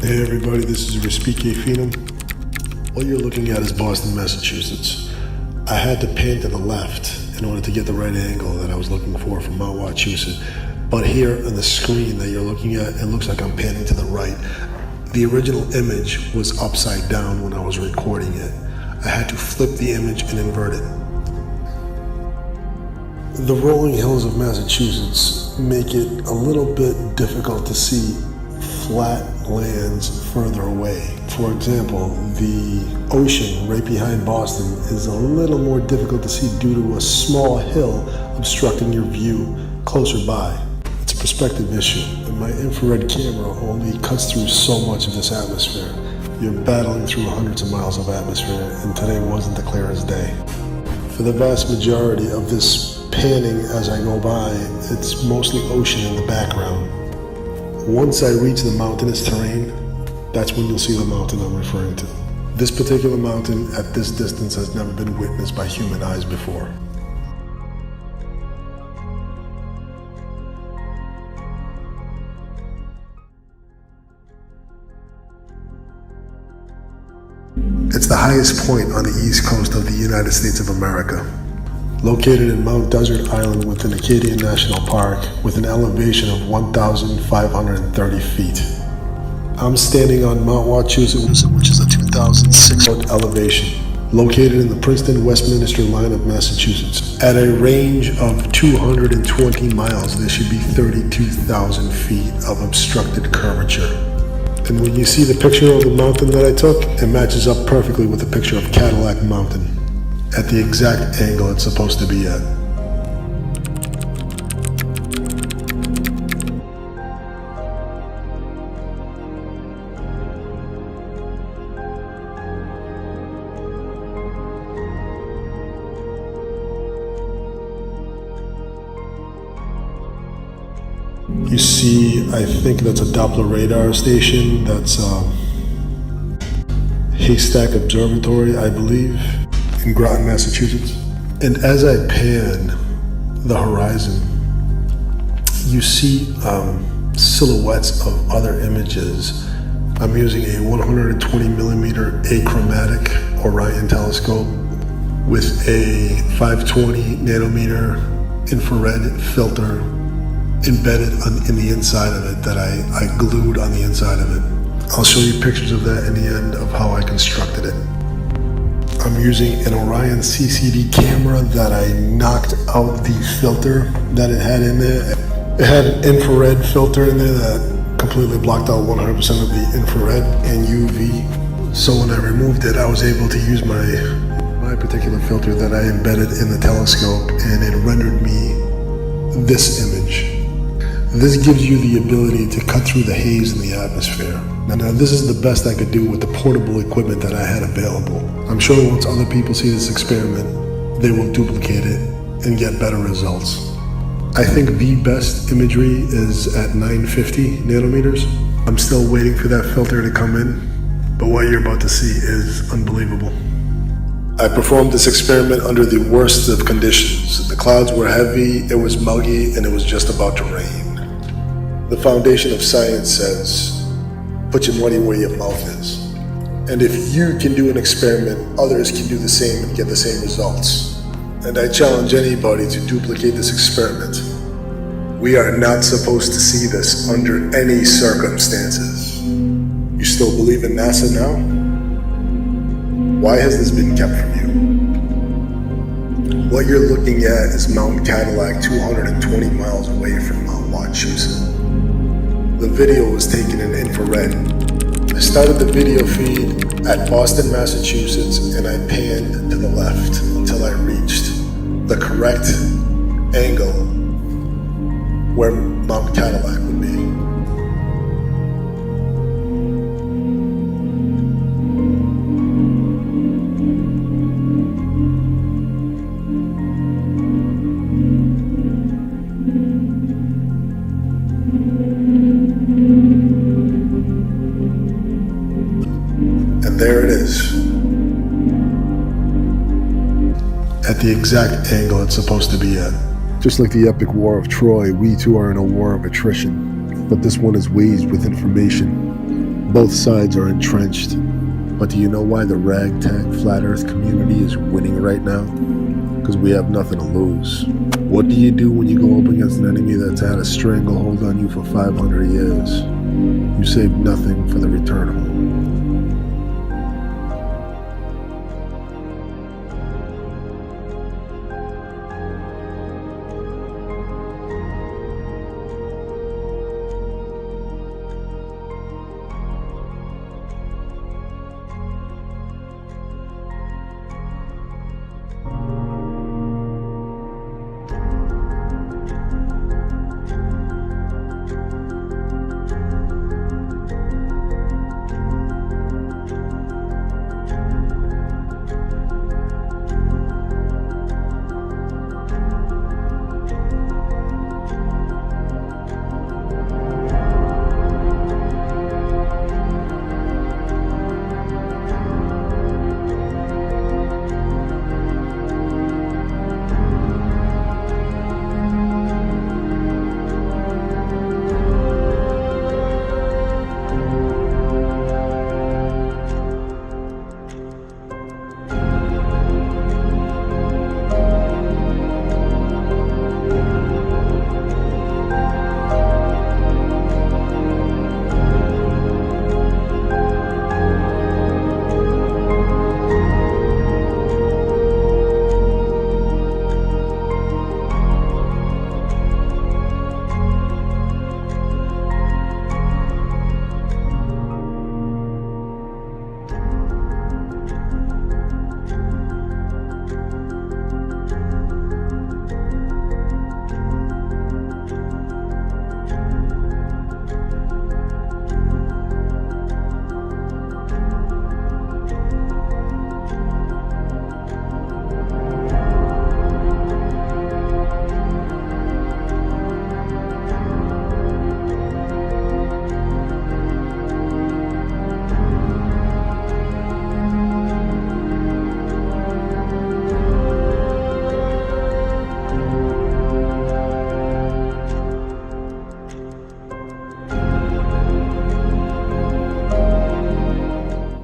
Hey everybody, this is Respice Finem. What you're looking at is Boston, Massachusetts. I had to pan to the left in order to get the right angle that I was looking for from Mount Wachusett. But here on the screen that you're looking at, it looks like I'm panning to the right. The original image was upside down when I was recording it. I had to flip the image and invert it. The rolling hills of Massachusetts make it a little bit difficult to see flat lands further away. For example, the ocean right behind Boston is a little more difficult to see due to a small hill obstructing your view closer by. It's a perspective issue, and my infrared camera only cuts through so much of this atmosphere. You're battling through hundreds of miles of atmosphere, and today wasn't the clearest day. For the vast majority of this panning as I go by, it's mostly ocean in the background. Once I reach the mountainous terrain, that's when you'll see the mountain I'm referring to. This particular mountain at this distance has never been witnessed by human eyes before. It's the highest point on the east coast of the United States of America. Located in Mount Desert Island within Acadian National Park with an elevation of 1,530 feet. I'm standing on Mount Wachusett, which is a 2,006-foot elevation, located in the Princeton-Westminster line of Massachusetts. At a range of 220 miles, there should be 32,000 feet of obstructed curvature. And when you see the picture of the mountain that I took, it matches up perfectly with the picture of Cadillac Mountain, at the exact angle it's supposed to be at. You see, I think that's a Doppler radar station. That's Haystack Observatory, I believe, in Groton, Massachusetts. And as I pan the horizon, you see silhouettes of other images. I'm using a 120 millimeter achromatic Orion telescope with a 520 nanometer infrared filter embedded in the inside of it that I glued on the inside of it. I'll show you pictures of that in the end of how I constructed it. I'm using an Orion CCD camera that I knocked out the filter that it had in there. It had an infrared filter in there that completely blocked out 100% of the infrared and UV. So when I removed it, I was able to use my particular filter that I embedded in the telescope, and it rendered me this image. This gives you the ability to cut through the haze in the atmosphere. Now this is the best I could do with the portable equipment that I had available. I'm sure once other people see this experiment, they will duplicate it and get better results. I think the best imagery is at 950 nanometers. I'm still waiting for that filter to come in, but what you're about to see is unbelievable. I performed this experiment under the worst of conditions. The clouds were heavy, it was muggy, and it was just about to rain. The foundation of science says, put your money where your mouth is. And if you can do an experiment, others can do the same and get the same results. And I challenge anybody to duplicate this experiment. We are not supposed to see this under any circumstances. You still believe in NASA now? Why has this been kept from you? What you're looking at is Mount Cadillac 220 miles away from Mount Wachusett. The video was taken in infrared. I started the video feed at Boston, Massachusetts, and I panned to the left until I reached the correct angle where Mount Cadillac would be. There it is. At the exact angle it's supposed to be at. Just like the epic war of Troy, we too are in a war of attrition, but this one is waged with information. Both sides are entrenched. But do you know why the ragtag flat earth community is winning right now? Because we have nothing to lose. What do you do when you go up against an enemy that's had a stranglehold on you for 500 years? You save nothing for the return home.